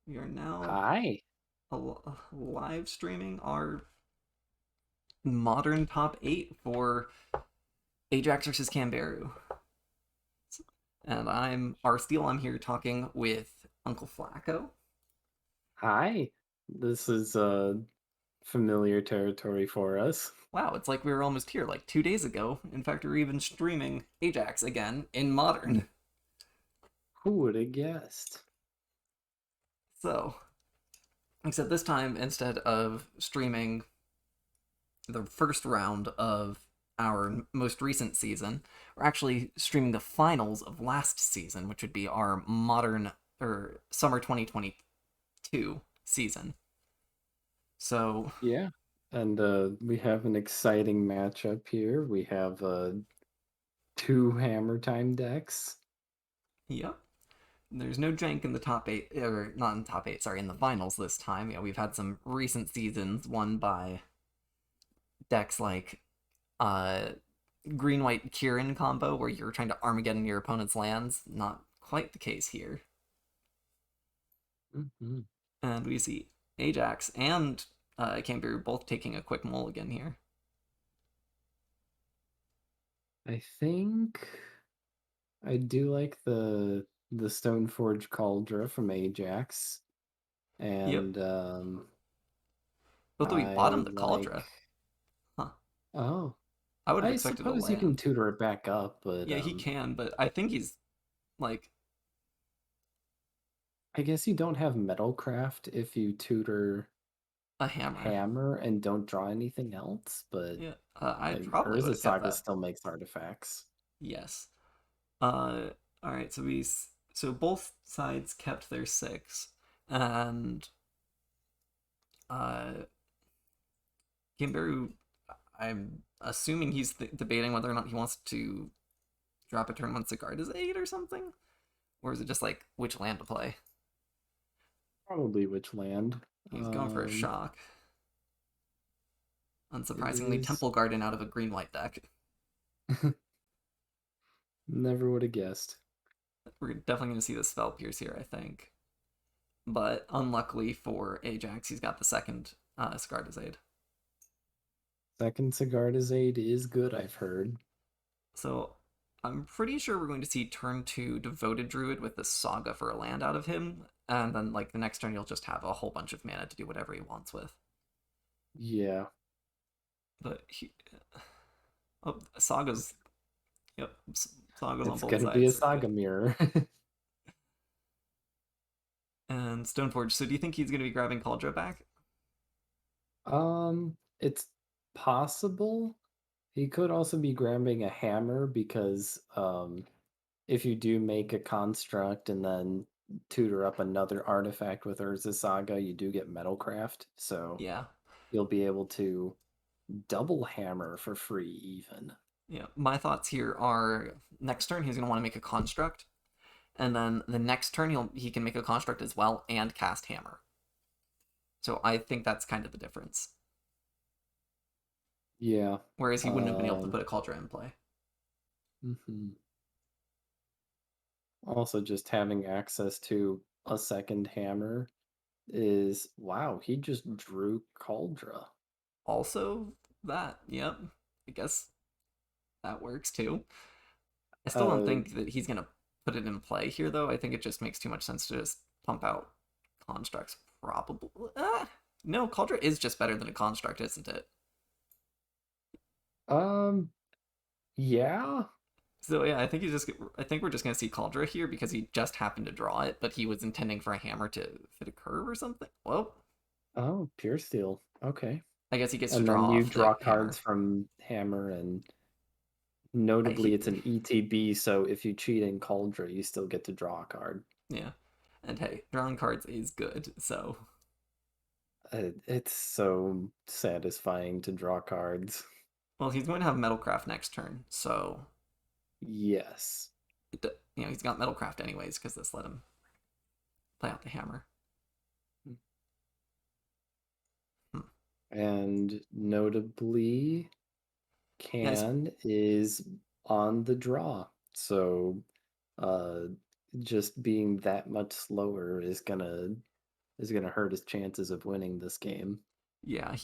We are now Hi. live streaming our modern top 8 for Ajax versus Kanbaeru. And I'm Arsteel. I'm here talking with Uncle Flacco. Hi. This is familiar territory for us. Wow, it's like we were almost here like 2 days ago. In fact, we are even streaming Ajax again in modern. Who would have guessed? So, except this time, instead of streaming the first round of our most recent season, we're actually streaming the finals of last season, which would be our modern or summer 2022 season. So, Yeah. And we have an exciting matchup here. We have two Hammer Time decks. yep. There's no jank in the top eight, or not in the top eight, sorry, in the finals this time. Yeah, we've had some recent seasons won by decks like uh, green white Kieran combo, where you're trying to Armageddon your opponent's lands. Not quite the case here. Mhm. And we see Ajax and Kangaroo both taking a quick mulligan here. I think I do like the Stoneforge Cauldron from Ajax. Yep. And Both we bottom I the like Cauldron. Huh. oh, I would have I expected a suppose you can land. tutor it back up, but Yeah, he can, but I think he's like I guess you don't have Metalcraft if you tutor a hammer. Hammer and don't draw anything else, but Yeah, I like probably would Urza have kept Saga that. still makes artifacts. Yes. All right. So both sides kept their six, and uh, Kimberu. I'm assuming he's debating whether or not he wants to drop a turn once the guard is eight or something, or is it just like which land to play? Probably which land. He's going for a shock. It Unsurprisingly, is Temple Garden out of a green white deck. never would have guessed. We're definitely going to see the Spell Pierce here, I think. But unluckily for Ajax, he's got the second Scardizade. Second Sagardazade is good, I've heard. So I'm pretty sure we're going to see turn two Devoted Druid with the Saga for a land out of him, and then like the next turn he'll just have a whole bunch of mana to do whatever he wants with. Yeah, But oh, Saga's yep, Saga's on it's both gonna be a sides. Saga Mirror. And Stoneforge. So do you think he's going to be grabbing Cauldron back? It's possible. He could also be grabbing a hammer because if you do make a construct and then tutor up another artifact with Urza Saga, you do get Metalcraft. So Yeah, you'll be able to double hammer for free, even. yeah. My thoughts here are next turn he's going to want to make a construct, and then the next turn he can make a construct as well and cast Hammer. So I think that's kind of the difference. Yeah. Whereas he wouldn't have been able to Um, put a Cauldron in play. mhm. Also, just having access to a second hammer is wow, he just drew Cauldra. Also, that yep, I guess that works too. I still don't Uh, think that he's going to put it in play here, though. I think it just makes too much sense to just pump out constructs. Probably. No, Cauldron is just better than a construct, isn't it? um, yeah. So yeah, I think we're just gonna see Cauldron here because he just happened to draw it, but he was intending for a hammer to fit a curve or something. Well, Oh, pure steel. Okay. I guess he gets to And draw then you off the draw cards hammer. from hammer, and He, notably it's an ETB, so if you cheat in Cauldra, you still get to draw a card. yeah, and hey, drawing cards is good. So It's so satisfying to draw cards. well, he's going to have Metalcraft next turn, so Yes. he's got Metalcraft anyways because this let him play out the hammer. Hmm. And notably, Yeah, Can is on the draw. So uh just being that much slower is gonna is going to hurt his chances of winning this game. Yeah,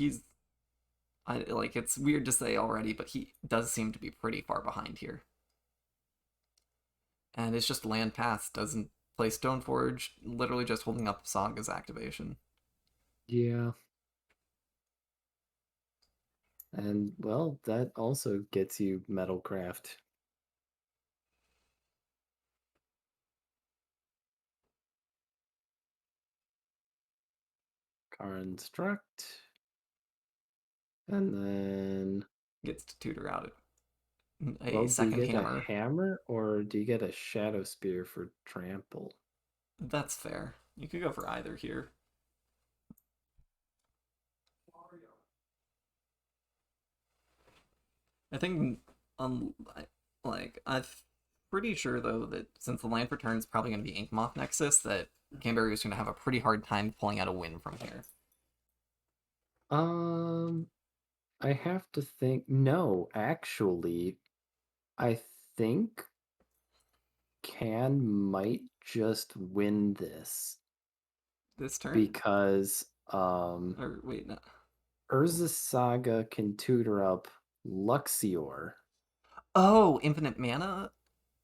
like it's weird to say already, but he does seem to be pretty far behind here. And it's just land pass doesn't play Stoneforge, literally just holding up Saga's activation. Yeah. And well, that also gets you Metalcraft. Construct. And then, Gets to tutor out a well, do you second get a hammer. hammer or do you get a Shadow Spear for trample? That's fair. You could go for either here. I think, um, I'm pretty sure though that since the land for turn is probably going to be Inkmoth Nexus, that Kanbaeru is going to have a pretty hard time pulling out a win from here. Um, I have to think. No, actually, I think Can might just win this This turn, because or wait, no. Urza Saga can tutor up Luxior. Oh, infinite mana.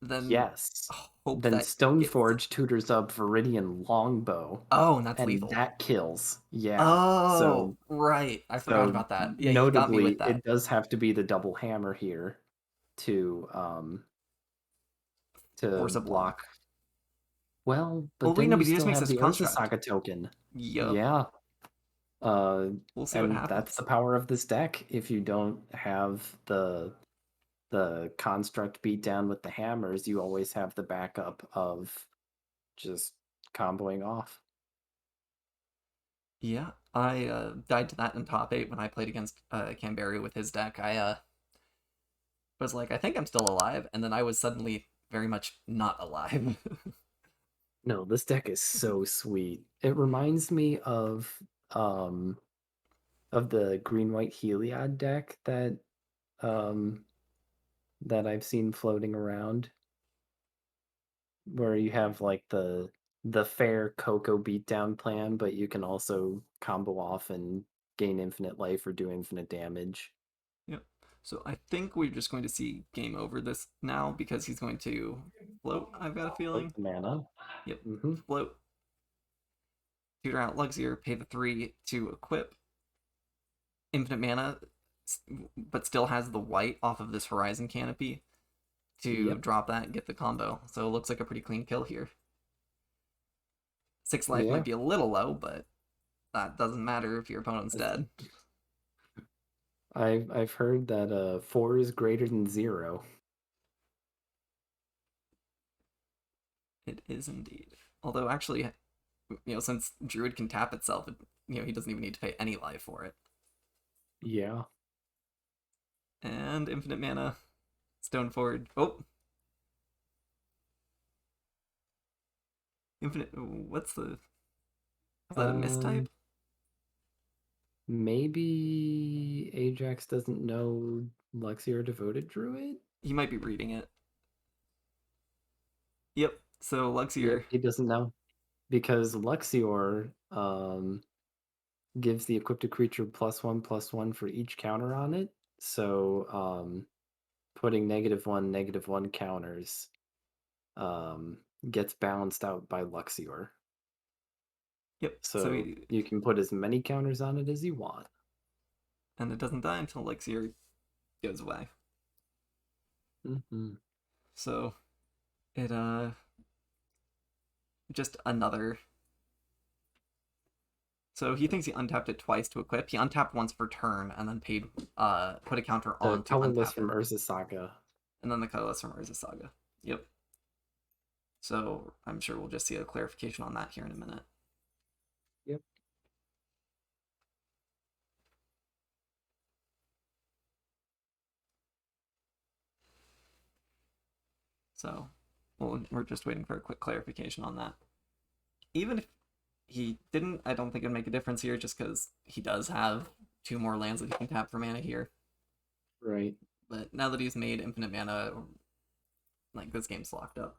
Then Yes. hope Then that gets. Stoneforge tutors up Viridian Longbow, Oh, and that's and lethal. that kills. Yeah. Oh, right. I forgot So about that. Yeah, you got me notably, with that. it does have to be the double hammer here to Force a block. block. Well, Well, but wait, then no, you but he just still makes have this the Urza construct. Saga token. Yup. Yeah. Uh, We'll see what and that's happens. the power of this deck. If you don't have the construct beat down with the hammers, you always have the backup of just comboing off. Yeah, I died to that in top eight when I played against Kanbaeru with his deck. I was like, I think I'm still alive, and then I was suddenly very much not alive. No, this deck is so sweet. It reminds me um of the green white Heliod deck um that I've seen floating around, where you have like the fair Coco beatdown plan, but you can also combo off and gain infinite life or do infinite damage. Yep. So I think we're just going to see game over this now because he's going to float. I've got a Float feeling. the mana. Yep. Mm-hmm. Float. Tutor out Luxior. Pay the 3 to equip. Infinite mana, but still has the white off of this Horizon Canopy to Yep. drop that and get the combo. So it looks like a pretty clean kill here. 6 life might Yeah. be a little low, but that doesn't matter if your opponent's dead. I've heard that 4 is greater than 0. It is indeed. Although actually, since Druid can tap itself, he doesn't even need to pay any life for it. Yeah. And infinite mana, Stoneforge. Oh, infinite. What's the? Is that a mistype? Um Maybe Ajax doesn't know Luxior Devoted Druid? He might be reading it. Yep. So Yep, Luxior. he doesn't know. Because Luxior gives the equipped creature +1/+1 for each counter on it. So putting -1/-1 counters um, gets balanced out by Luxior. Yep. So So you can put as many counters on it as you want. and it doesn't die until Luxior goes away. Mm-hmm. So it just another. So he thinks he untapped it twice to equip. He untapped once for turn and then put a counter The on to colorless untap from it. Urza Saga. And then the colorless from Urza Saga. Yep. So I'm sure we'll just see a clarification on that here in a minute. Yep. So we're just waiting for a quick clarification on that. Even if he didn't, I don't think it'd make a difference here just because he does have 2 more lands that he can tap for mana here. Right. But now that he's made infinite mana, like this game's locked up.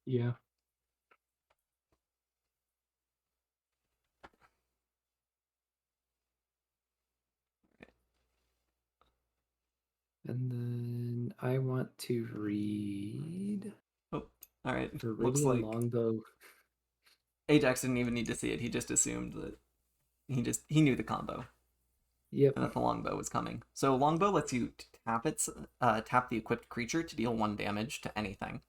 Yeah. And then I want to read Oh, all right. Looks Viridian like Longbow. Ajax didn't even need to see it. He just assumed that he knew the combo Yep. and that the longbow was coming. So longbow lets you tap the equipped creature to deal 1 damage to anything.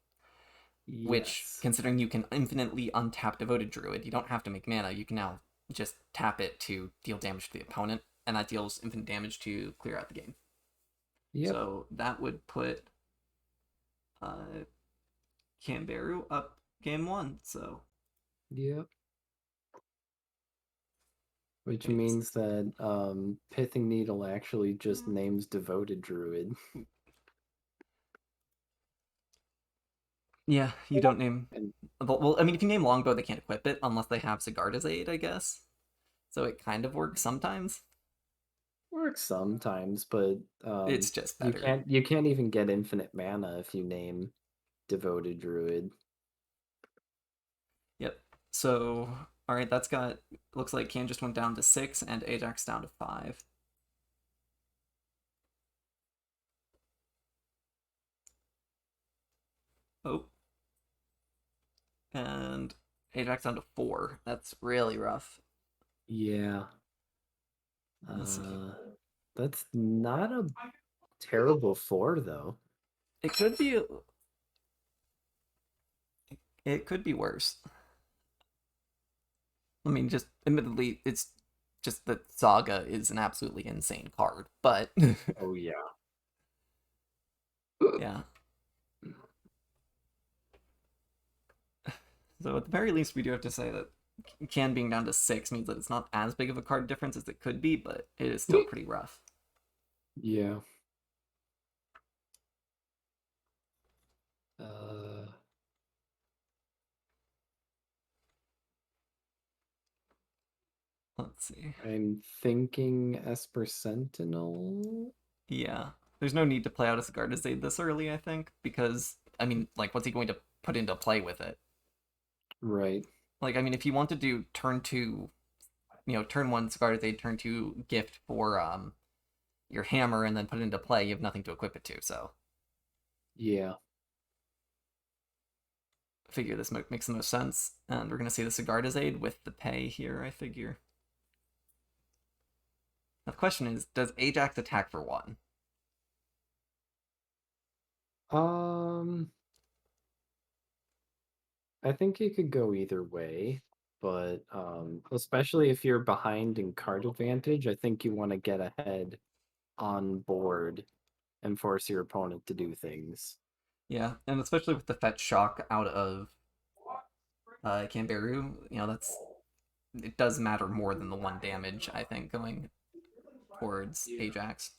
Which, Yes. considering you can infinitely untap Devoted Druid, you don't have to make mana. You can now just tap it to deal damage to the opponent, and that deals infinite damage to clear out the game. Yep. So that would put uh, Kanbaeru up game 1. So Yep. Which let me just means that Pithing Needle actually just names Devoted Druid. yeah, you don't name. And Well, I mean, if you name Longbow, they can't equip it unless they have Sigarda's Aid, I guess. So it kind of works sometimes. works sometimes, but It's just you better. can't even get infinite mana if you name Devoted Druid. Yep. So, all right, that's got. Looks like Can just went down to 6 and Ajax down to 5. Oh, and Ajax down to 4. That's really rough. Yeah. Let's see. Uh that's not a terrible 4 though. It could be. It could be worse. I mean, just admittedly, it's just that Saga is an absolutely insane card. But Oh yeah. yeah. So at the very least, we do have to say that Can being down to 6 means that it's not as big of a card difference as it could be, but it is still pretty rough. Yeah. Uh Let's see. I'm thinking Esper Sentinel. Yeah. There's no need to play out a Sigarda's Aid this early, I think, because, I mean, like, what's he going to put into play with it? Right. Like, I mean, if you want to do turn 2, turn 1 Sigarda's Aid, turn 2 gift for your hammer, and then put it into play, you have nothing to equip it to, so Yeah. I figure this makes the most sense. And we're going to see the Sigarda's Aid with the pay here, I figure. Now, the question is, does Ajax attack for 1? Um I think it could go either way, but especially if you're behind in card advantage, I think you want to get ahead on board and force your opponent to do things. Yeah, and especially with the fetch shock out of Kanbaeru, it does matter more than the 1 damage, I think, going towards Ajax.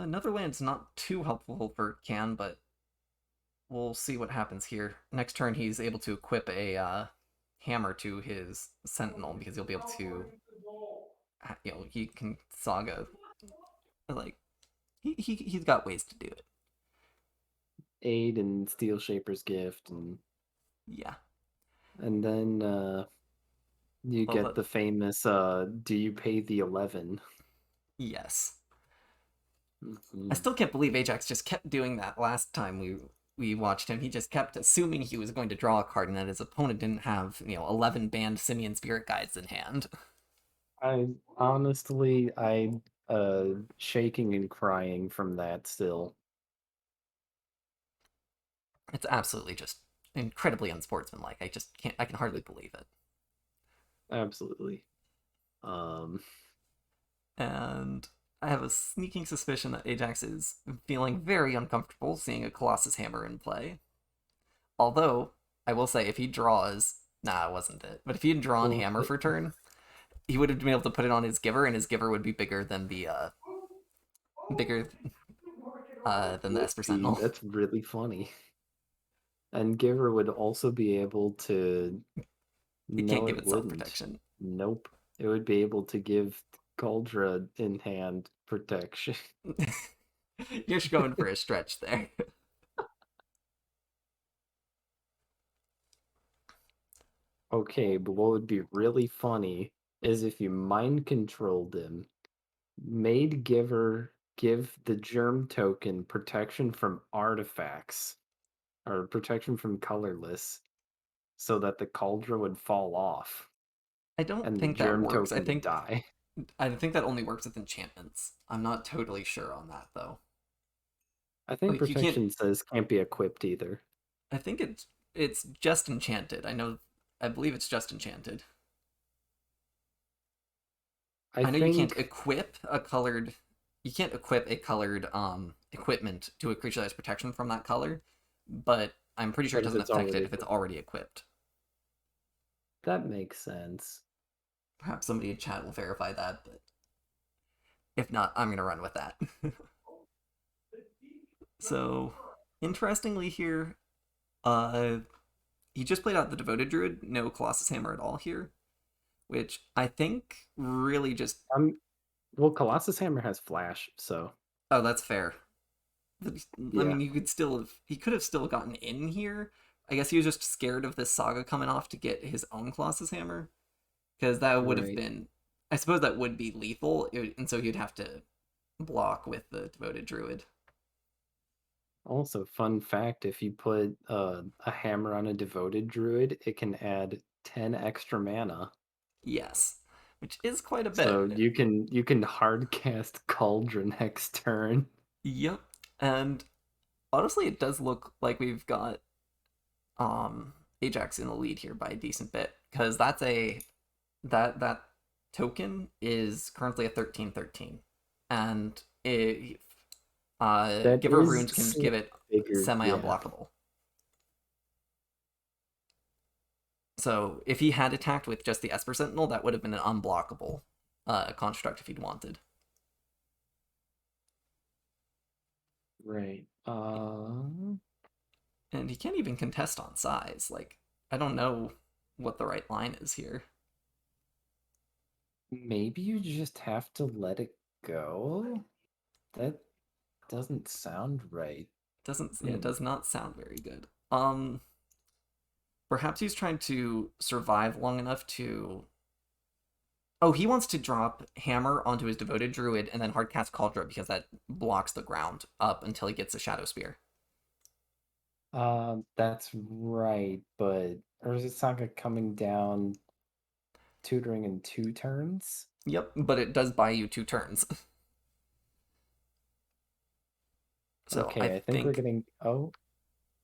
Netherland's not too helpful for Can, but we'll see what happens here. Next turn, he's able to equip a hammer to his Sentinel because he'll be able to, he can Saga. Like, he's got ways to do it. Aid and Steel Shaper's Gift, and Yeah. then you Well, get the famous do you pay the 11? yes. I Mhm. still can't believe Ajax just kept doing that last time we watched him. He just kept assuming he was going to draw a card and that his opponent didn't have, 11 banned Simian Spirit Guides in hand. I honestly, I shaking and crying from that still. It's absolutely just incredibly unsportsmanlike. I can hardly believe it. Absolutely. Um And I have a sneaking suspicion that Ajax is feeling very uncomfortable seeing a Colossus Hammer in play. Although, I will say, if he draws. Nah, it wasn't it. But if he had drawn well, Hammer for turn, he would have been able to put it on his Giver, and his Giver would be bigger than the would Esper be Sentinel. that's really funny. And Giver would also be able to It can't no, give it itself wouldn't. protection. Nope. It would be able to give Cauldra in hand protection. You're going for a stretch there. Okay, but what would be really funny is if you mind controlled him Made giver give the germ token protection from artifacts or protection from colorless so that the cauldron would fall off I don't and the think that germ works. token would die. I think that only works with enchantments. I'm not totally sure on that though. I think Like you can't. protection says can't be equipped either. I think it's just enchanted. I know. I believe it's just enchanted. I I know you can't think, equip a colored. You can't equip a colored equipment to a creature that has protection from that color, but I'm pretty sure it but if doesn't it's affect it already if it's equipped, already equipped. that makes sense. Perhaps somebody in chat will verify that, but if not, I'm gonna run with that. So, interestingly here, uh, he just played out the Devoted Druid, no Colossus Hammer at all here, which I think really just. Well, Colossus Hammer has flash, so Oh, that's fair. I yeah, mean, you could still have. He could have still gotten in here. I guess he was just scared of this saga coming off to get his own Colossus Hammer, because that would have right. been. I suppose that would be lethal, and so he'd have to block with the Devoted Druid. Also, fun fact, if you put a hammer on a devoted druid, it can add 10 extra mana. Yes, which is quite a So bit. you can hard cast Cauldron next turn. Yep, and honestly, it does look like we've got Ajax in the lead here by a decent bit because that token is currently a 13/13, and That Giver of is Runes can slightly give it bigger, semi yeah. unblockable. So if he had attacked with just the Esper Sentinel, that would have been an unblockable construct if he'd wanted. Right. And he can't even contest on size. Like, I don't know what the right line is here. Maybe you just have to let it go? That doesn't sound right. Doesn't Yeah, it Hmm. does not sound very good. Perhaps he's trying to survive long enough to. Oh, he wants to drop Hammer onto his Devoted Druid and then hardcast Cauldron because that blocks the ground up until he gets a Shadow Spear. That's right, but Urza Saga coming down tutoring in 2 turns? Yep, but it does buy you 2 turns. So I Okay, I think we're think getting. Oh,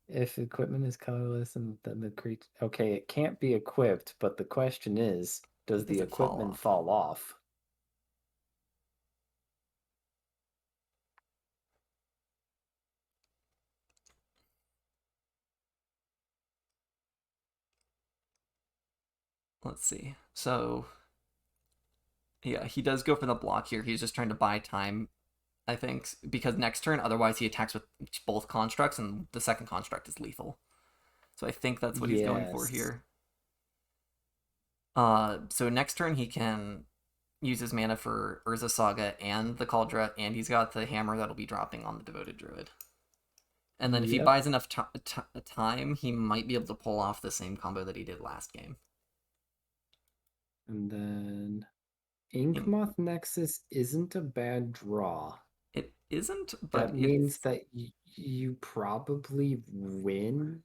if equipment is colorless and then the creature. Okay, it can't be equipped, but the question is, does does the it fall equipment off? fall off? Let's see. So yeah, he does go for the block here. He's just trying to buy time, I think, because next turn, otherwise he attacks with both constructs, and the second construct is lethal. So I think that's what he's going for Yes. here. So next turn he can use his mana for Urza Saga and the Cauldron, and he's got the hammer that'll be dropping on the Devoted Druid. And then if he Yep. buys enough time, he might be able to pull off the same combo that he did last game. And then In, Inkmoth Nexus isn't a bad draw. it isn't, but That means it's that you probably win.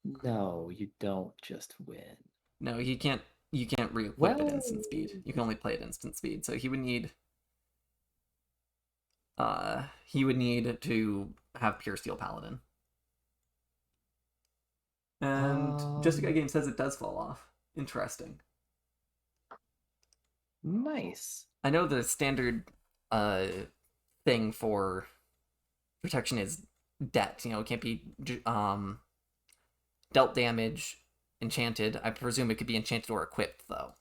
No, you don't just win. no, he can't. You can't re-equip at Well, instant speed. You can only play at instant speed. So he would need to have Pure Steel Paladin. And Jessica um, Game says it does fall off. Interesting. nice. I know the standard uh thing for protection is debt. It can't be dealt damage, enchanted. I presume it could be enchanted or equipped though,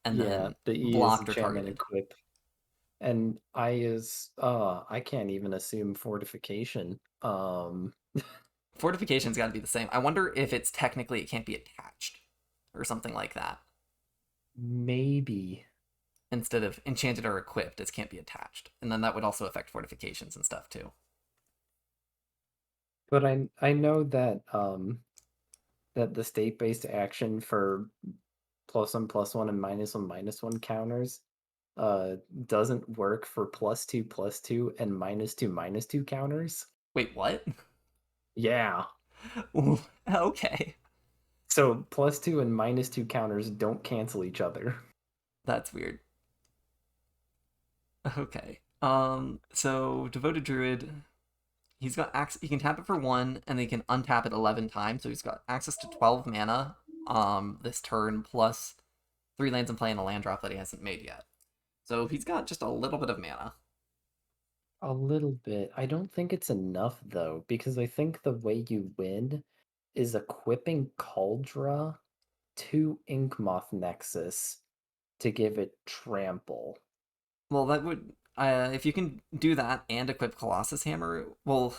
and Yeah, then the E is blocked or enchantment targeted. equip. And I is I can't even assume fortification. Fortification's got to be the same. I wonder if it's technically it can't be attached or something like that. Maybe. Instead of enchanted or equipped, it can't be attached, and then that would also affect fortifications and stuff too. But I know that the state-based action for +1/+1 and -1/-1 counters uh doesn't work for +2/+2 and -2/-2 counters. Wait, what? Yeah. Okay, So +2 and -2 counters don't cancel each other. that's weird. Okay. So Devoted Druid, he's got access. He can tap it for one, and then he can untap it 11 times. So he's got access to 12 mana. This turn plus 3 lands in play and a land drop that he hasn't made yet. So he's got just a little bit of mana. A little bit. I don't think it's enough though, because I think the way you win is equipping Cauldra to Inkmoth Nexus to give it trample. Well, that would if you can do that and equip Colossus Hammer. Well,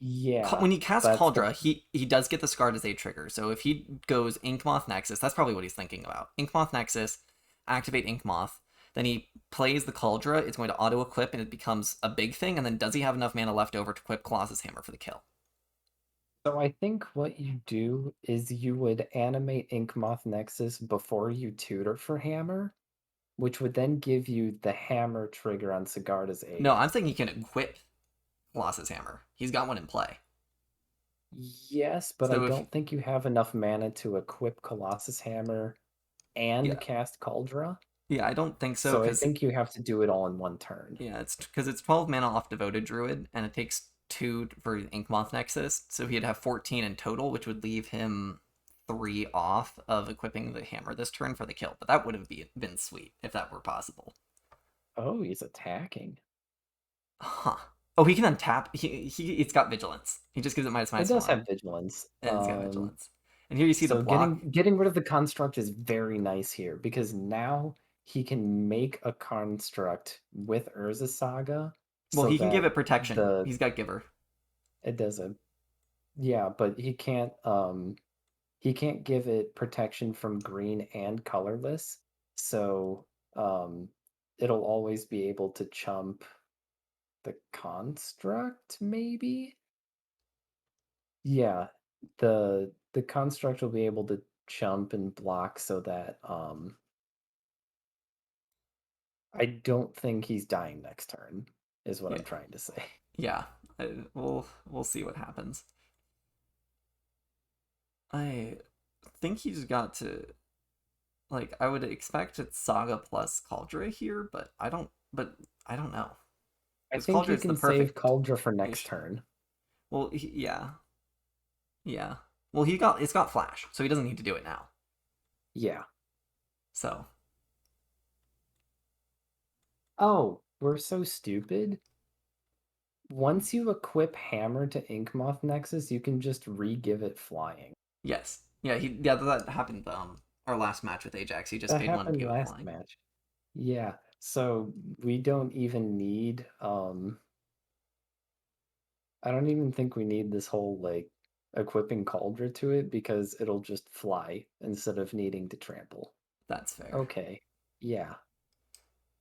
Yeah, when he casts that's the Cauldra, he does get the Scarred as a trigger. So if he goes Inkmoth Nexus, that's probably what he's thinking about. Inkmoth Nexus, activate Inkmoth. Then he plays the Cauldra. It's going to auto equip, and it becomes a big thing. And then does he have enough mana left over to equip Colossus Hammer for the kill? So I think what you do is you would animate Inkmoth Nexus before you tutor for Hammer, which would then give you the Hammer trigger on Sigarda's No, aid. I'm saying he can equip Colossus Hammer. He's got one in play. Yes, but I So if don't think you have enough mana to equip Colossus Hammer and yeah, cast Cauldra. yeah, I don't think so So I because think you have to do it all in one turn. yeah, it's because it's 12 mana off Devoted Druid, and it takes 2 for Inkmoth Nexus, so he'd have 14 in total, which would leave him 3 off of equipping the hammer this turn for the kill. But that would have been sweet if that were possible. Oh, he's attacking. Huh. Oh, he can untap. It's got vigilance. He just gives it minus It minus does one, have vigilance. and it's got vigilance. And here you see the So block. getting rid of the construct is very nice here because now he can make a construct with Urza Saga Well, so he can give that it protection. the He's got Giver. it does a yeah, but he can't give it protection from green and colorless. So um it'll always be able to chump the construct maybe? Yeah, the construct will be able to jump and block so that I don't think he's dying next turn, is what Yeah, I'm trying to say. yeah. We'll see what happens. I think he's got to like I would expect it's Saga plus Cauldra here, but I don't know I because think Cauldra you is the can save perfect Cauldra for next ish. turn. Well, yeah, yeah. Well, it's got Flash, so he doesn't need to do it now. Yeah. So Oh, we're so stupid. Once you equip Hammer to Inkmoth Nexus, you can just re-give it flying. yes, yeah that happened. Our last match with Ajax, he just That paid one to happened give it last flying. match. Yeah. So we don't even need I don't even think we need this whole like equipping Cauldra to it because it'll just fly instead of needing to trample. That's fair. Okay. Yeah.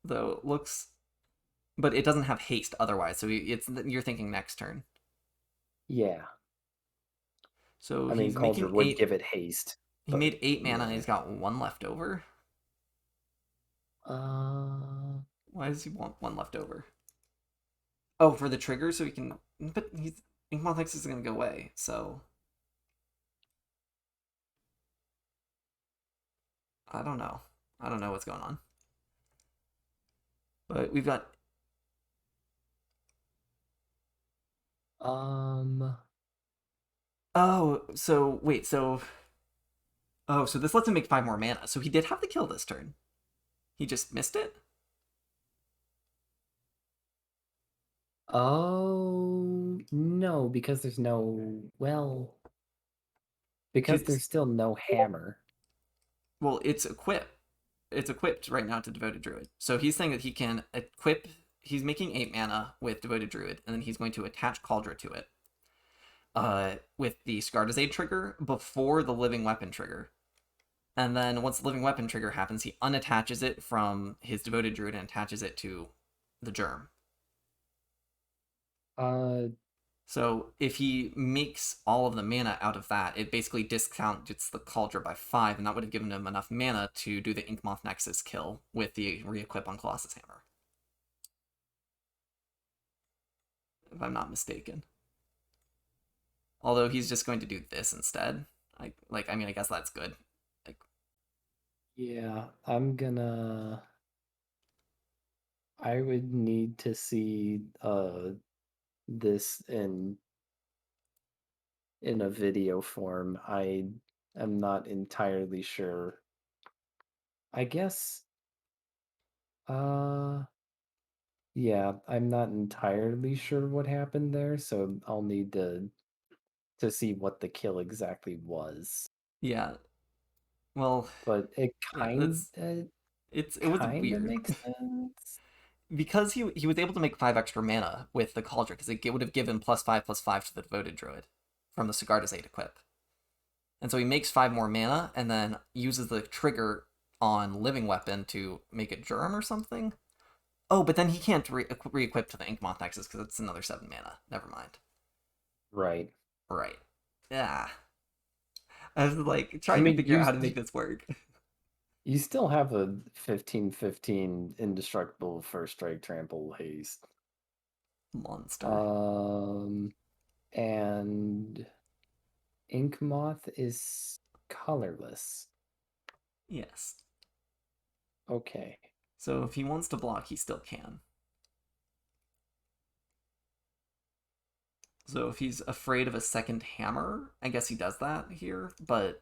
Though it looks, but it doesn't have haste otherwise. So you're thinking next turn. Yeah. So I mean, he's Cauldra making would eight. give it haste, He but made 8 mana and yeah. he's got one left over. Uh, Why does he want one left over? Oh, for the trigger, so he can. But he's Inkmoth Nexus is gonna go away, so I don't know. I don't know what's going on. But we've got. um, Oh, so wait, so so this lets him make 5 more mana. So he did have the kill this turn. He just missed it oh no, because there's no because because there's still no hammer. well, it's equipped right now to Devoted Druid. So he's saying that he can equip. He's making 8 mana with Devoted Druid, and then he's going to attach Cauldra to it. With the Scarred Aid trigger before the Living Weapon trigger. And then once the Living Weapon trigger happens, he unattaches it from his Devoted Druid and attaches it to the Germ. Uh, So if he makes all of the mana out of that, it basically discounts the Cauldron by 5, and that would have given him enough mana to do the Inkmoth Nexus kill with the re-equip on Colossus Hammer, if I'm not mistaken. Although he's just going to do this instead. I mean, I guess that's good. Like, Yeah, I would need to see this in a video form. I am not entirely sure. I guess uh yeah, I'm not entirely sure what happened there, so I'll need to see what the kill exactly was. yeah. Well, But it yeah. It was kind of weird makes sense. because he was able to make 5 extra mana with the Cauldron because it would have given +5/+5 to the Devoted Druid from the Sigarda's 8 equip. And so he makes 5 more mana and then uses the trigger on Living Weapon to make it Germ or something. Oh, but then he can't re-equip to the Inkmoth Nexus because it's another 7 mana. Never mind. Right. Right. Yeah. I was like I trying to mean, figure out how to make this work. you still have a 15/15 indestructible first strike trample haste. Monster. Um, and Ink Moth is colorless. Yes. Okay. So if he wants to block, he still can. So if he's afraid of a second hammer, I guess he does that here. But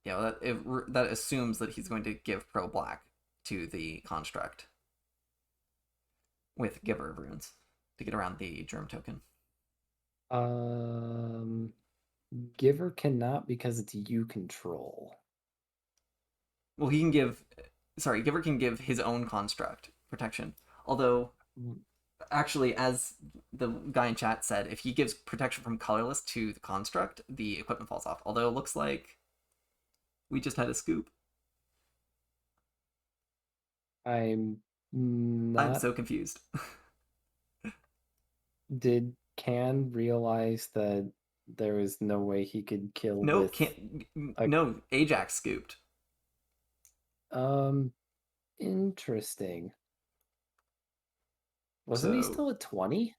yeah, that assumes that he's going to give pro black to the construct with Giver of Runes to get around the Germ token. Um, Giver cannot because it's you control. Well, he can give. Sorry, Giver can give his own construct protection. Although, actually, as the guy in chat said, if he gives protection from colorless to the construct, the equipment falls off. Although it looks like we just had a scoop. I'm I'm not. so confused. Did Can realize that there was no way he could kill No, with can't. a No, Ajax scooped. um interesting. Wasn't he So still at 20?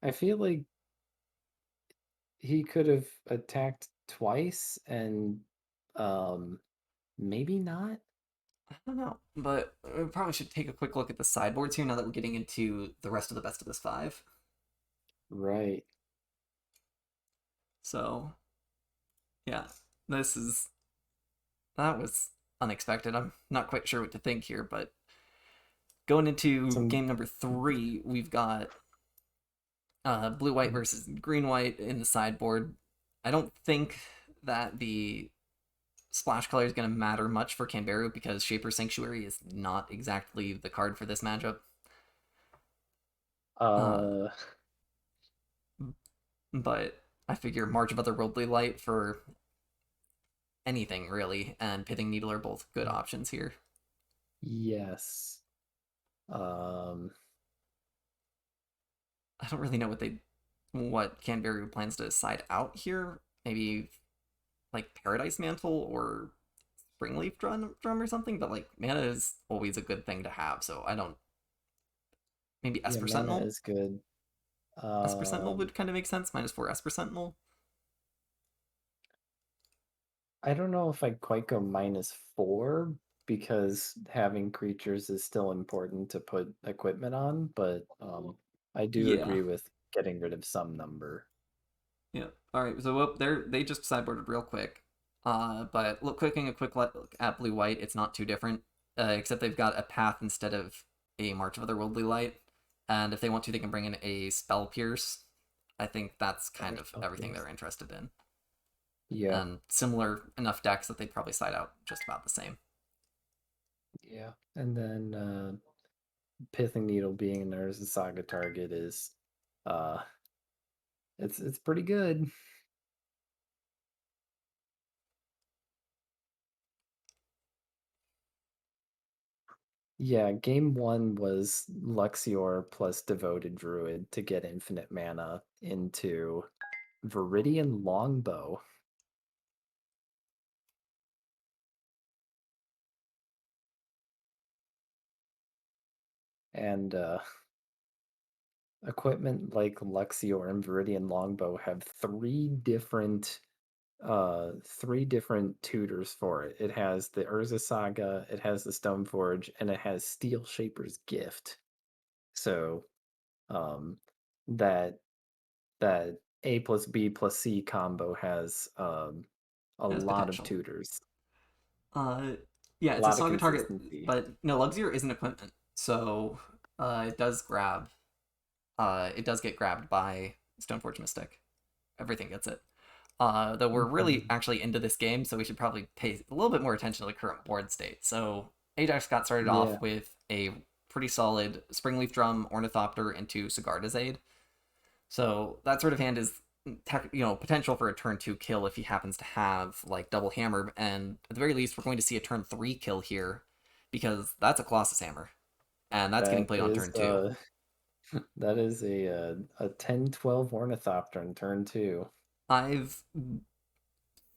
I feel like he could have attacked twice and um maybe not. I don't know, but we probably should take a quick look at the sideboards here now that we're getting into the rest of the best of this 5. Right. So yeah, this is that was unexpected. I'm not quite sure what to think here, but going into Some game number 3, we've got blue white versus green white in the sideboard. I don't think that the splash color is going to matter much for Kanbaeru because Shaper Sanctuary is not exactly the card for this matchup. Uh, uh but I figure March of Otherworldly Light for anything really, and Pithing Needle are both good options here. yes. Um I don't really know what Canberra plans to side out here. Maybe like Paradise Mantle or Springleaf drum or something. But like mana is always a good thing to have. So I don't. Maybe yeah, Esper mana Sentinel. is good. Esper Sentinel Um would kind of make sense. -4 Esper Sentinel. I don't know if I'd quite go -4 because having creatures is still important to put equipment on, but I do Yeah. agree with getting rid of some number. Yeah. All right. So they just sideboarded real quick. But clicking a quick look at blue white, it's not too different. Except they've got a path instead of a March of Otherworldly Light, and if they want to, they can bring in a Spell Pierce. I think that's kind of Spell everything Pierce. they're interested in, Yeah, and similar enough decks that they'd probably side out just about the same. yeah. And then Pithing Needle being an Urza Saga target is uh it's pretty good. Yeah, game one was Luxior plus Devoted Druid to get infinite mana into Viridian Longbow. And equipment like Luxior and Viridian Longbow have three different tutors for it. It has the Urza Saga, it has the Stoneforge, and it has Steel Shaper's Gift. So um that that A plus B plus C combo has a It has lot of potential. tutors, Uh, yeah, a it's a lot of saga target, consistency. but no, Luxior isn't equipment, so it does grab. It does get grabbed by Stoneforge Mystic. Everything gets it. Though we're really Mhm. actually into this game, so we should probably pay a little bit more attention to the current board state. So Ajax got started Yeah, off with a pretty solid Springleaf Drum, Ornithopter, into Sigarda's Aid. So that sort of hand is potential for a turn two kill if he happens to have like double hammer, and at the very least we're going to see a turn three kill here because that's a Colossus Hammer, and that's getting that played on is turn two. that is a 10-12 Ornithopter in turn two. I've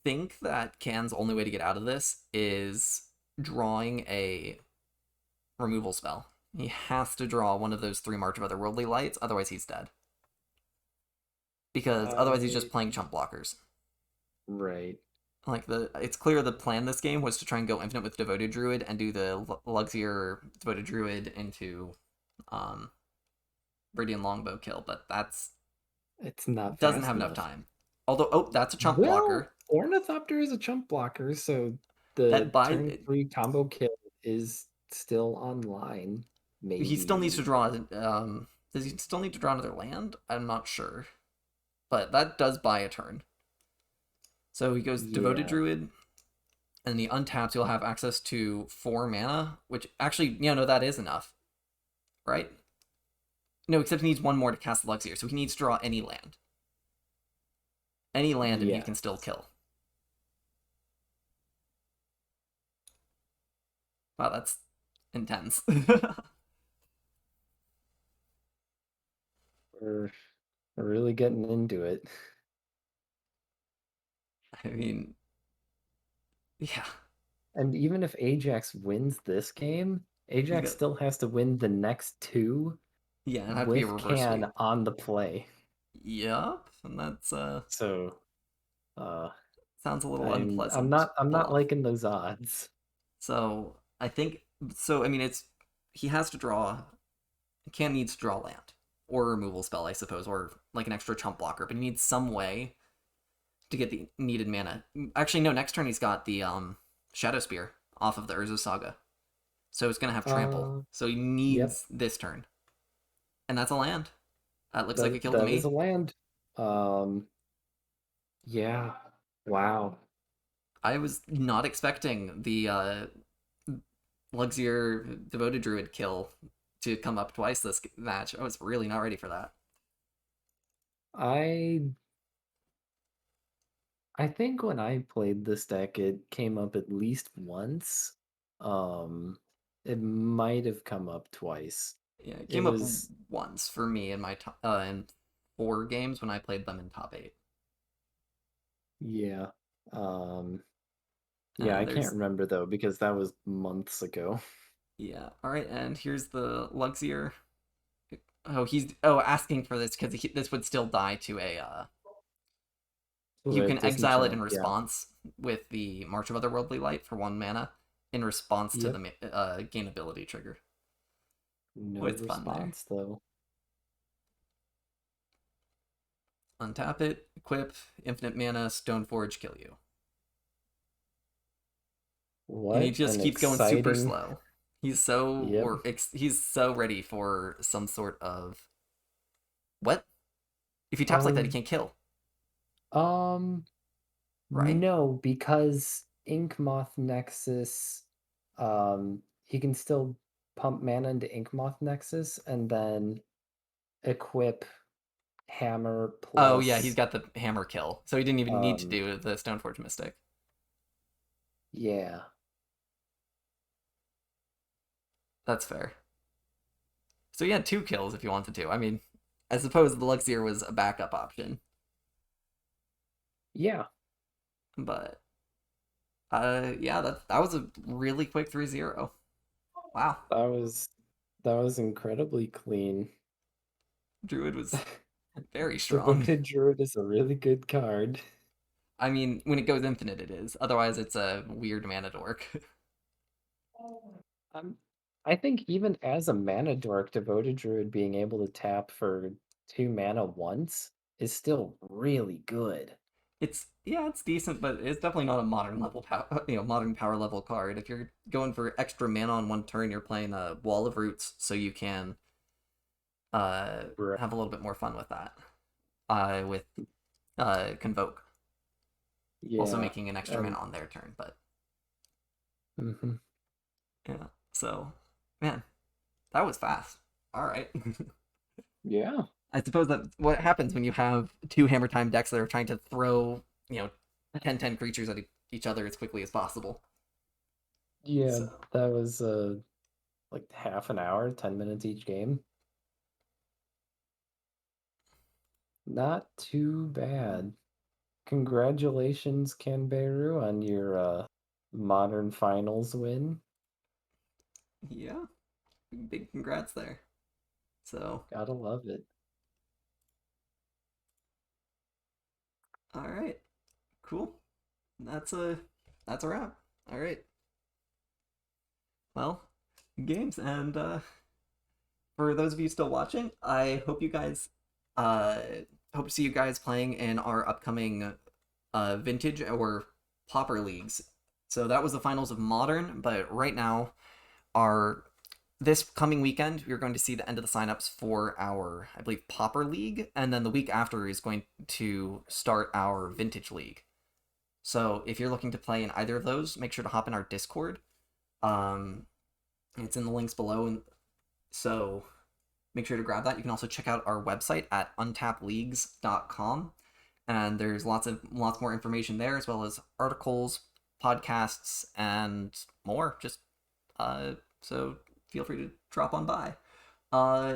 think that Can's only way to get out of this is drawing a removal spell. He has to draw one of those three March of Otherworldly Lights, otherwise he's dead. Because otherwise he's I just playing chump blockers. right. Like it's clear the plan this game was to try and go infinite with Devoted Druid and do the Luxior Devoted Druid into um Radiant Longbow kill, but that's It's not doesn't fast have enough enough. time. Although that's a chump Well, blocker Ornithopter is a chump blocker, so that the by turn three combo kill is still online. he still needs to Maybe. draw. Does he still need to draw another land? I'm not sure, but that does buy a turn. So he goes Devoted Yeah. Druid, and he untaps. You'll have access to 4 mana, which actually, no, that is enough, right? No, except he needs one more to cast Luxior, so he needs to draw any land, and he Yes. can still kill. Wow, that's intense. We're we're really getting into it. I mean, yeah, And even if Ajax wins this game, he's Ajax got still has to win the next two yeah, it'd have to be a with reverse Can sweep. on the play. Yup, and that's So uh sounds a little I'm unpleasant to not I'm pull not off. liking those odds. So I think so. I mean, it's he has to draw. Cam needs to draw land or a removal spell, I suppose, or like an extra chump blocker. But he needs some way to get the needed mana. Actually, no. Next turn he's got the Shadow Spear off of the Urza Saga, so it's gonna have trample. Uh So he yep. needs this turn, and that's a land. That looks like a That kill to that is a me. land. Um yeah. Wow. I was not expecting the Luxior Devoted Druid kill to come up twice this match. I was really not ready for that. I I think when I played this deck, it came up at least once. Um, it might have come up twice. Yeah, it It came up was, once for me in my in 4 games when I played them in top eight. yeah. Um, yeah, And I can't there's remember though because that was months ago. yeah, all right. And here's the Luxior. He's asking for this because this would still die to a. You With can exile it in disenchant, yeah. response with the March of Otherworldly Light for 1 mana in response to Yep. the gain ability trigger. Oh, No it's fun there. response though. Untap it, equip, infinite mana, Stoneforge, kill you. And he What just an keeps going super exciting. slow. He's so Yep. or he's so ready for some sort of what? If he taps like that, he Um, can't kill, um, right? no, because Ink Moth Nexus, he can still pump mana into Ink Moth Nexus and then equip Hammer Oh yeah, he's plus, got the hammer kill, so he didn't even need to um, do the Stoneforge Mystic. yeah. That's fair. So you had two kills if you wanted to. I mean, I suppose the Luxier was a backup option, Yeah, but yeah, that was a really quick 3-0. Wow. that was that was incredibly clean. Druid was very strong. Devoted Druid is a really good card. I mean, when it goes infinite, it is. Otherwise, it's a weird mana dork. Um, I think even as a mana dork, Devoted Druid being able to tap for 2 mana once is still really good. It's yeah, it's decent, but it's definitely not a modern level power, modern power level card. If you're going for extra mana on one turn, you're playing a Wall of Roots, so you can Right. have a little bit more fun with that. With Convoke, also Yeah. making an extra mana And on their turn, but hmm yeah. So, man, that was fast. All right. yeah. I suppose that what happens when you have two Hammer Time decks that are trying to throw, 10/10 creatures at each other as quickly as possible. Yeah, So, that was like half an hour, 10 minutes each game. Not too bad. Congratulations, Kanbaeru, on your modern finals win. yeah, big congrats there. So, Gotta love it. all right, cool. That's a that's a wrap. All right. Well, games and for those of you still watching, I hope you guys uh hope to see you guys playing in our upcoming vintage or popper leagues. So that was the finals of modern, but right now our this coming weekend you're going to see the end of the signups for our I believe popper league, and then the week after is going to start our vintage league. So if you're looking to play in either of those, make sure to hop in our Discord. Um, it's in the links below, and so make sure to grab that. You can also check out our website at untappedleagues.com, and there's lots more information there, as well as articles, podcasts, and more. Just so feel free to drop on by.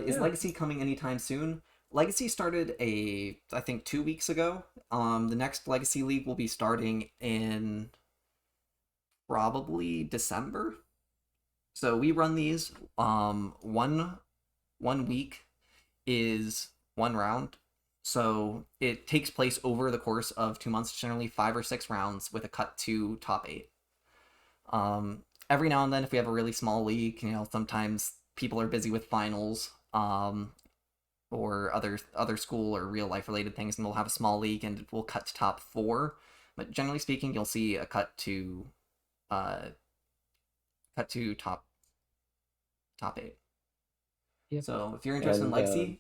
Is Yeah. Legacy coming anytime soon? Legacy started I think 2 weeks ago. The next Legacy League will be starting in probably December. So we run these one week is one round. So it takes place over the course of 2 months, generally 5 or 6 rounds with a cut to top eight. Every now and then, if we have a really small league, sometimes people are busy with finals, or other school or real life related things, and we'll have a small league and we'll cut to top four. But generally speaking, you'll see a uh, cut to top eight. Yep. So if you're interested in And Legacy,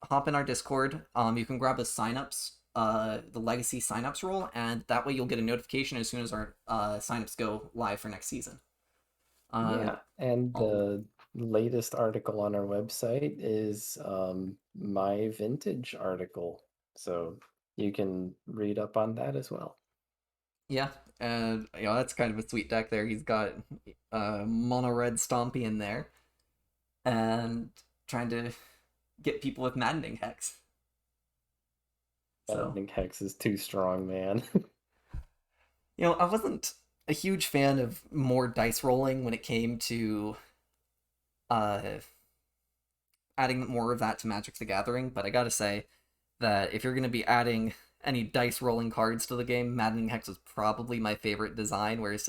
hop in our Discord. You can grab the signups, the Legacy signups role, and that way you'll get a notification as soon as our signups go live for next season. Uh, yeah, and I'll, the latest article on our website is my vintage article. So you can read up on that as well. yeah, and that's kind of a sweet deck there. He's got mono red Stompy in there, and trying to get people with maddening hex. I So think Hex is too strong, man. I wasn't a huge fan of more dice rolling when it came to uh adding more of that to Magic the Gathering, but I gotta say that if you're gonna be adding any dice rolling cards to the game, Maddening Hex is probably my favorite design, where it's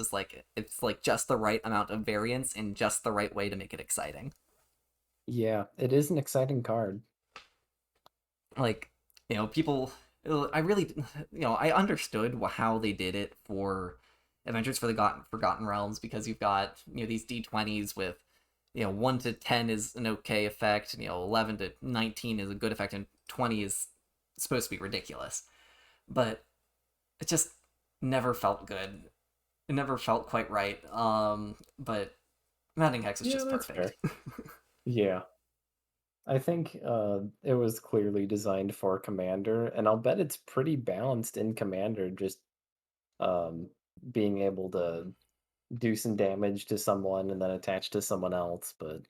like just the right amount of variance in just the right way to make it exciting. Yeah, it is an exciting card. Like, people I really I understood how they did it for Adventures for the Forgotten Realms, because you've got these D20s with 1 to 10 is an okay effect, 11 to 19 is a good effect, and 20 is supposed to be ridiculous. But it just never felt good. It never felt quite right. But Maddening Hex is Yeah, just that's perfect. fair. Yeah, I think it was clearly designed for Commander, and I'll bet it's pretty balanced in Commander, just um, being able to. do some damage to someone and then attach to someone else, but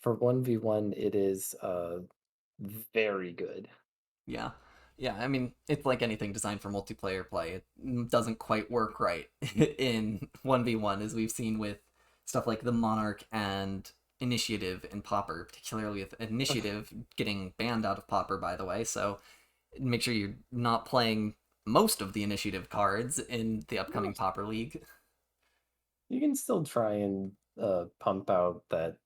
for 1v1 it is very good. Yeah. Yeah, I mean, it's like anything designed for multiplayer play. It doesn't quite work right in 1v1, as we've seen with stuff like the Monarch and Initiative in Popper, particularly with Initiative getting banned out of Popper, by the way. So make sure you're not playing most of the Initiative cards in the No, upcoming Popper League. you can still try and pump out that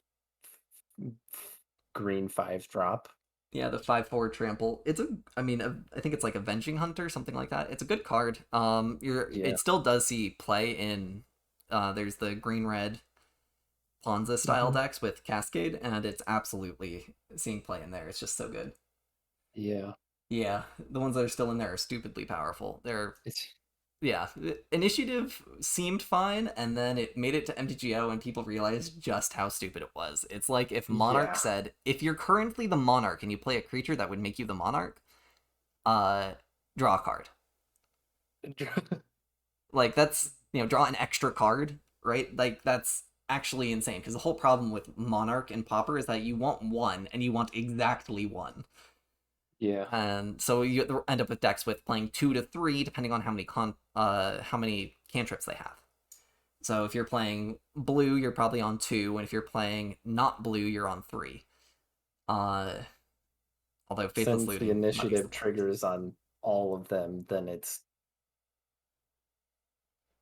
green 5 drop. Yeah, the 5/4 trample. It's a, I mean, I think it's like Avenging Hunter, something like that. It's a good card. Yeah. It still does see play in. There's the green red Ponza style Hmm. decks with Cascade, and it's absolutely seeing play in there. It's just so good. Yeah. Yeah, the ones that are still in there are stupidly powerful. They're It's yeah, Initiative seemed fine, and then it made it to MTGO, and people realized just how stupid it was. It's like if Monarch yeah. said, if you're currently the Monarch and you play a creature that would make you the Monarch, uh, draw a card. Like that's draw an extra card, right? Like that's actually insane because the whole problem with Monarch and Pauper is that you want one and you want exactly one. Yeah. And so you end up with decks with playing 2 to 3 depending on how many cantrips they have. So if you're playing blue, you're probably on 2, and if you're playing not blue, you're on 3. Uh, Although Faithless Since the Looting muddies the initiative waters. triggers on all of them, then it's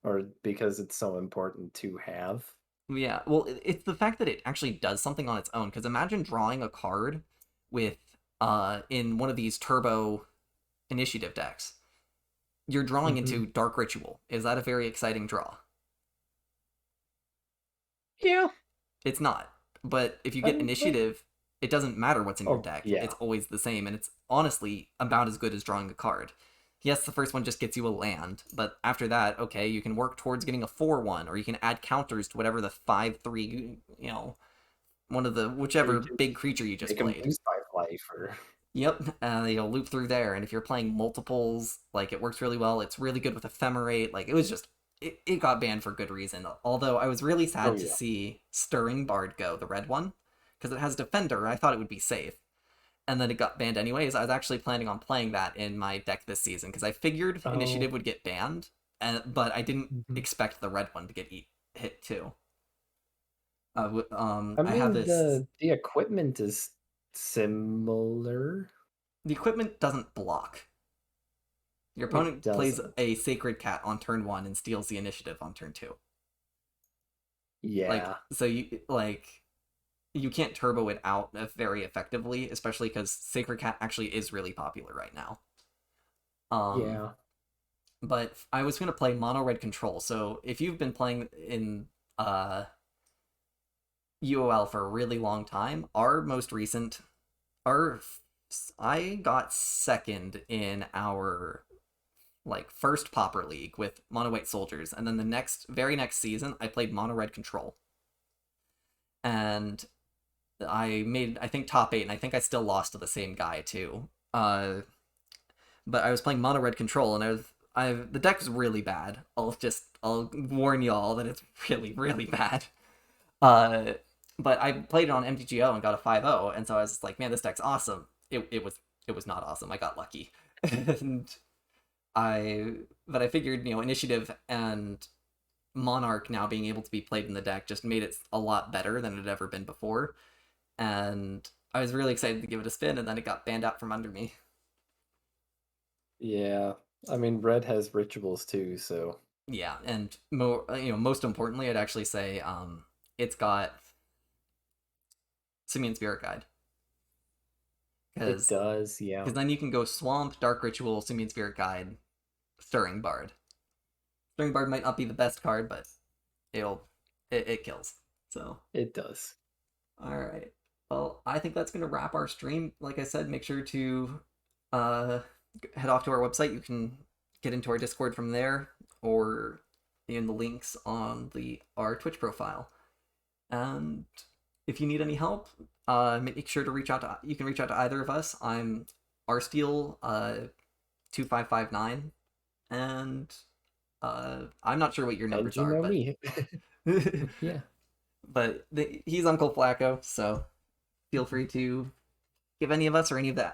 or because it's so important to have. Yeah, well, it's the fact that it actually does something on its own. Because imagine drawing a card with in one of these turbo initiative decks. You're drawing Hmm. into Dark Ritual. Is that a very exciting draw? Yeah. It's not. But if you I get mean, like, initiative, it doesn't matter what's in your oh deck. yeah. It's always the same, and it's honestly about as good as drawing a card. Yes, the first one just gets you a land, but after that, okay, you can work towards getting a 4/1, or you can add counters to whatever the 5/3, one of the Or you whichever can big creature you just make them played. lose 5 life, or Yep, you'll loop through there, and if you're playing multiples, like it works really well. It's really good with ephemerate. Like it was just it got banned for good reason. Although I was really oh sad to yeah. see Stirring Bard go, the red one, because it has Defender. I thought it would be safe, and then it got banned anyways. I was actually planning on playing that in my deck this season because I figured Oh. Initiative would get banned, but I didn't Mhm. expect the red one to get hit too. I I have mean, this. the equipment is similar. The equipment doesn't block. Your It opponent plays doesn't. a Sacred Cat on turn 1 and steals the initiative on turn 2. Like Yeah. so you can't turbo it out very effectively, especially because Sacred Cat actually is really popular right now. Um, Yeah. but I was gonna play mono red control. So if you've been playing in UOL for a really long time, our most recent our I got second in our like first Popper League with mono white soldiers, and then the very next season I played mono red control, and I made I think top 8, and I think I still lost to the same guy too. But I was playing mono red control, and the deck's really bad. I'll warn y'all that it's really really bad. Uh, but I played it on MTGO and got a 5/0, and so I was like, man, this deck's awesome. It was not awesome. I got lucky, and I but I figured initiative and Monarch now being able to be played in the deck just made it a lot better than it had ever been before, and I was really excited to give it a spin, and then it got banned out from under me. Yeah. I mean, red has rituals too, so Yeah, and most importantly, I'd actually say it's got Simian Spirit Guide it because does. Yeah. then you can go Swamp, Dark Ritual, Simian Spirit Guide, Stirring Bard. Stirring Bard might not be the best card, but it kills. So It does. all right. Well, I think that's gonna wrap our stream. Like I said, make sure to uh, head off to our website. You can get into our Discord from there, or in the links on the our Twitch profile. And if you need any help, make sure to reach out to. You can reach out to either of us. I'm rsteel 2559, and I'm not sure what your And numbers you are, know but me. Yeah. he's Uncle Flacco, so feel free to give any of us or any of the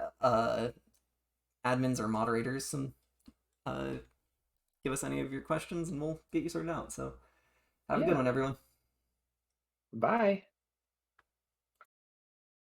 admins or moderators some uh, give us any of your questions, and we'll get you sorted out. So have a good Yeah. one, everyone. Bye.